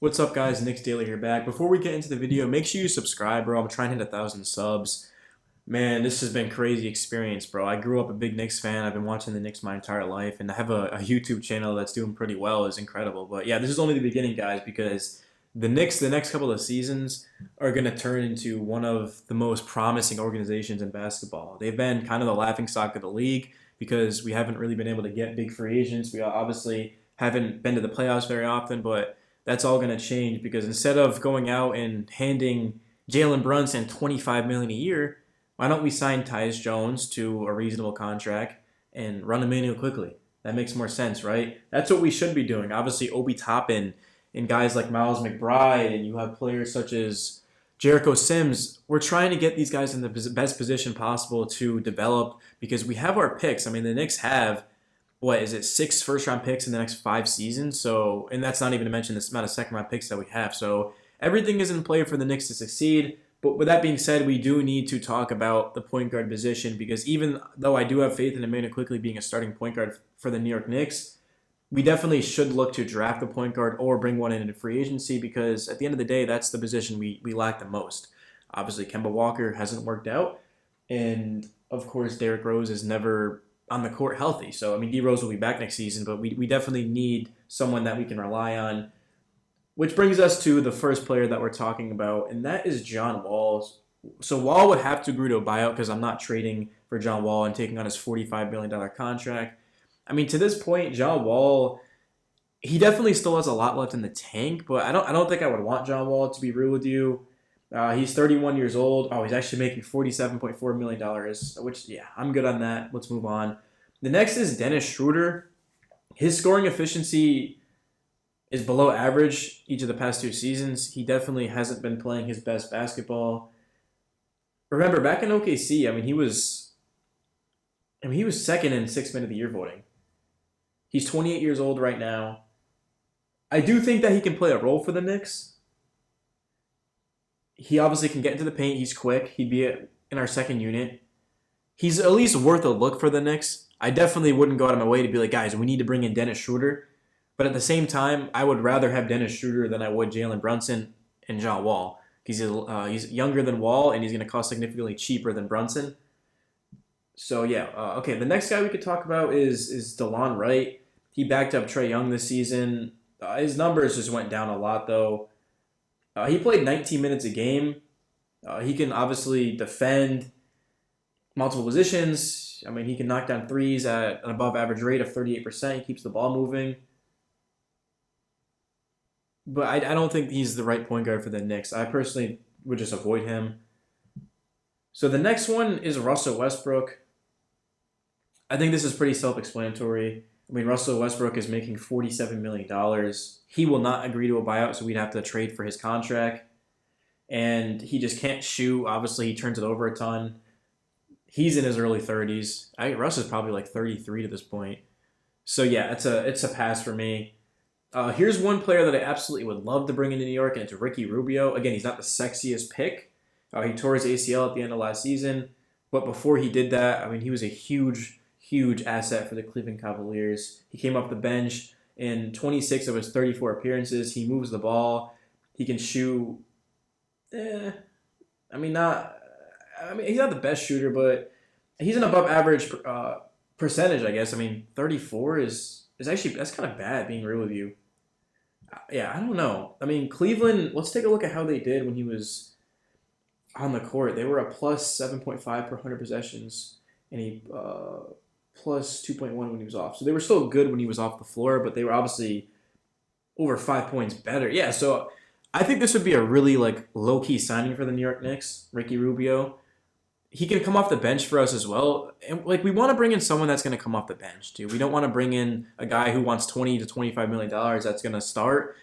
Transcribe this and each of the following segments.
What's up, guys? Knicks Daily here back. Before we get into the video, make sure you subscribe, bro. I'm trying to hit 1,000 subs. Man, this has been crazy experience, bro. I grew up a big Knicks fan. I've been watching the Knicks my entire life, and I have a YouTube channel that's doing pretty well. It's incredible. But yeah, this is only the beginning, guys, because the Knicks, the next couple of seasons, are going to turn into one of the most promising organizations in basketball. They've been kind of the laughingstock of the league because we haven't really been able to get big free agents. We obviously haven't been to the playoffs very often, but that's all going to change because instead of going out and handing Jalen Brunson $25 million a year, why don't we sign Tyus Jones to a reasonable contract and run Emmanuel quickly? That makes more sense, right? That's what we should be doing. Obviously, Obi Toppin and guys like Miles McBride, and you have players such as Jericho Sims. We're trying to get these guys in the best position possible to develop because we have our picks. I mean, the Knicks have what is it, 6 first-round picks in the next 5 seasons. So, and that's not even to mention this amount of second-round picks that we have. So everything is in play for the Knicks to succeed. But with that being said, we do need to talk about the point guard position because even though I do have faith in Emmanuel quickly being a starting point guard for the New York Knicks, we definitely should look to draft a point guard or bring one in free agency because at the end of the day, that's the position we lack the most. Obviously, Kemba Walker hasn't worked out. And, of course, Derrick Rose is never on the court healthy. So, I mean, D Rose will be back next season, but we definitely need someone that we can rely on. Which brings us to the first player that we're talking about, and that is John Wall. So Wall would have to agree to a buyout because I'm not trading for John Wall and taking on his $45 million contract. I mean, to this point, John Wall, he definitely still has a lot left in the tank, but I don't think I would want John Wall, to be real with you. He's 31 years old. Oh, he's actually making $47.4 million, which, yeah, I'm good on that. Let's move on. The next is Dennis Schroeder. His scoring efficiency is below average each of the past 2 seasons. He definitely hasn't been playing his best basketball. Remember, back in OKC, he was second in 6 Man of the Year voting. He's 28 years old right now. I do think that he can play a role for the Knicks. He obviously can get into the paint. He's quick. He'd be in our second unit. He's at least worth a look for the Knicks. I definitely wouldn't go out of my way to be like, guys, we need to bring in Dennis Schroeder. But at the same time, I would rather have Dennis Schroeder than I would Jalen Brunson and John Wall. He's younger than Wall, and he's going to cost significantly cheaper than Brunson. So, yeah. Okay, the next guy we could talk about is DeLon Wright. He backed up Trae Young this season. His numbers just went down a lot, though. He played 19 minutes a game. He can obviously defend multiple positions. I mean, he can knock down threes at an above average rate of 38%. He keeps the ball moving. But I don't think he's the right point guard for the Knicks. I personally would just avoid him. So the next one is Russell Westbrook. I think this is pretty self-explanatory. I mean, Russell Westbrook is making $47 million. He will not agree to a buyout, so we'd have to trade for his contract. And he just can't shoot. Obviously, he turns it over a ton. He's in his early 30s. Russ is probably like 33 to this point. So, yeah, it's a pass for me. Here's one player that I absolutely would love to bring into New York, and it's Ricky Rubio. Again, he's not the sexiest pick. He tore his ACL at the end of last season. But before he did that, I mean, he was a huge asset for the Cleveland Cavaliers. He came off the bench in 26 of his 34 appearances. He moves the ball. He can shoot. He's not the best shooter, but he's an above average percentage, I guess. I mean, 34 is actually, that's kind of bad, being real with you. Yeah, I don't know. I mean, Cleveland, let's take a look at how they did when he was on the court. They were a plus 7.5 per 100 possessions, and he plus 2.1 when he was off. So they were still good when he was off the floor, but they were obviously over 5 points better. Yeah, so I think this would be a really low-key signing for the New York Knicks, Ricky Rubio. He can come off the bench for us as well. And we want to bring in someone that's going to come off the bench too. We don't want to bring in a guy who wants $20 to $25 million that's going to start.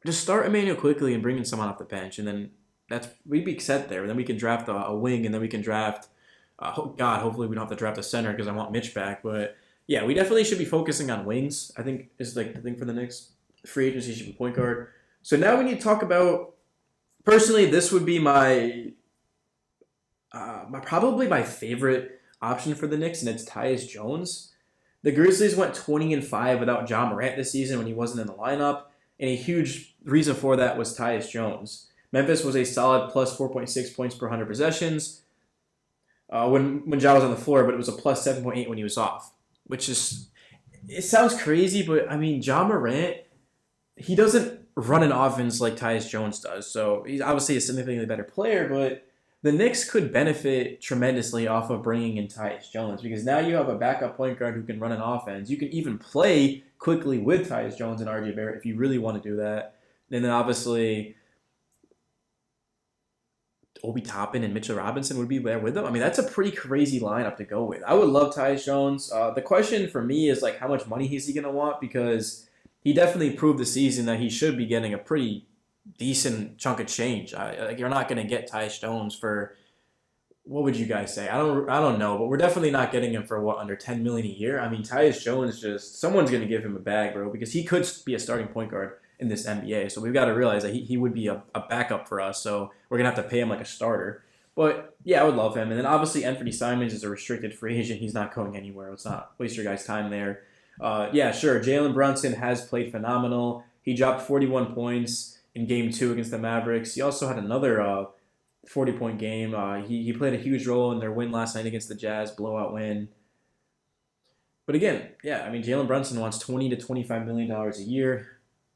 Just start Emmanuel quickly and bring in someone off the bench, and then we'd be set there. And then we can draft a wing, and then we can draft. Hopefully we don't have to draft a center because I want Mitch back. But yeah, we definitely should be focusing on wings. I think is the thing for the Knicks. Free agency should be point guard. So now we need to talk about. Personally, this would be probably my favorite option for the Knicks, and it's Tyus Jones. The Grizzlies went 20-5 without John Morant this season when he wasn't in the lineup. And a huge reason for that was Tyus Jones. Memphis was a solid plus 4.6 points per 100 possessions when Ja was on the floor, but it was a plus 7.8 when he was off, which is, it sounds crazy, but I mean, Ja Morant, he doesn't run an offense like Tyus Jones does. So he's obviously a significantly better player, but the Knicks could benefit tremendously off of bringing in Tyus Jones because now you have a backup point guard who can run an offense. You can even play quickly with Tyus Jones and RJ Barrett if you really want to do that. And then obviously Obi Toppin and Mitchell Robinson would be there with them. I mean, that's a pretty crazy lineup to go with. I would love Tyus Jones. The question for me is like, how much money is he going to want? Because he definitely proved this season that he should be getting a pretty decent chunk of change. Like, you're not going to get Tyus Jones for, what would you guys say? I don't know, but we're definitely not getting him for what, under 10 million a year. I mean, Tyus Jones, just someone's going to give him a bag, bro, because he could be a starting point guard in this NBA. So we've got to realize that he would be a backup for us. So we're going to have to pay him like a starter. But yeah, I would love him. And then obviously Anthony Simons is a restricted free agent. He's not going anywhere. Let's not waste your guys' time there. Yeah, sure. Jalen Brunson has played phenomenal. He dropped 41 points in Game 2 against the Mavericks. He also had another 40-point game. He played a huge role in their win last night against the Jazz, blowout win. But again, yeah, I mean, Jalen Brunson wants $20 to $25 million a year.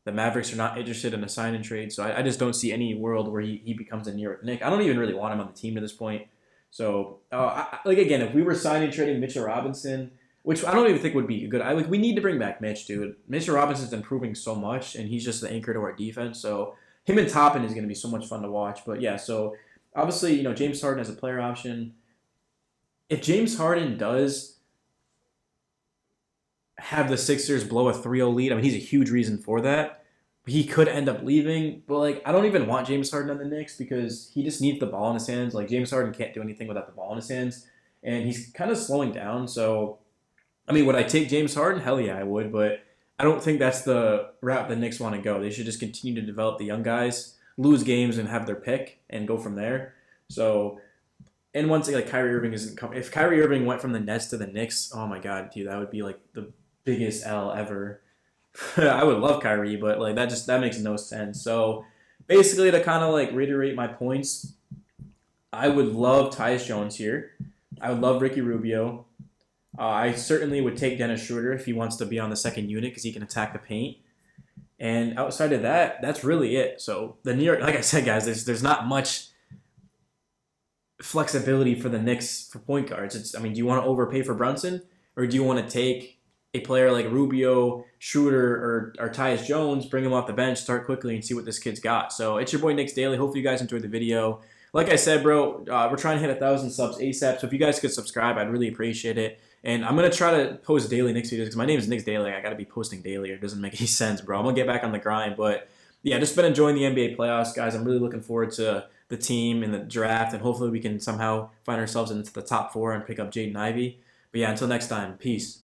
The Mavericks are not interested in a sign and trade, so I just don't see any world where he becomes a New York Knick. I don't even really want him on the team at this point. So, again, if we were signing trading Mitchell Robinson, which I don't even think would be good. We need to bring back Mitch, dude. Mitchell Robinson's improving so much, and he's just the anchor to our defense. So him and Toppin is going to be so much fun to watch. But yeah, so obviously, James Harden has a player option. If James Harden does have the Sixers blow a 3-0 lead, I mean, he's a huge reason for that. He could end up leaving, but I don't even want James Harden on the Knicks because he just needs the ball in his hands. James Harden can't do anything without the ball in his hands, and he's kind of slowing down. So, I mean, would I take James Harden? Hell yeah, I would, but I don't think that's the route the Knicks want to go. They should just continue to develop the young guys, lose games, and have their pick, and go from there. So, and once Kyrie Irving isn't coming, if Kyrie Irving went from the Nets to the Knicks, oh my god, dude, that would be the biggest L ever. I would love Kyrie, but that makes no sense. So basically, to kind of reiterate my points, I would love Tyus Jones here. I would love Ricky Rubio. I certainly would take Dennis Schroeder if he wants to be on the second unit because he can attack the paint. And outside of that, that's really it. So the New York, like I said, guys, there's not much flexibility for the Knicks for point guards. Do you want to overpay for Brunson, or do you want to take a player like Rubio, Schroeder, or Tyus Jones, bring him off the bench, start quickly, and see what this kid's got? So it's your boy Knicks Daily. Hopefully you guys enjoyed the video. Like I said, bro, we're trying to hit 1,000 subs ASAP. So if you guys could subscribe, I'd really appreciate it. And I'm going to try to post daily Knicks videos because my name is Knicks Daily. I got to be posting daily, or it doesn't make any sense, bro. I'm going to get back on the grind. But yeah, just been enjoying the NBA playoffs, guys. I'm really looking forward to the team and the draft, and hopefully we can somehow find ourselves into the top 4 and pick up Jaden Ivey. But yeah, until next time, peace.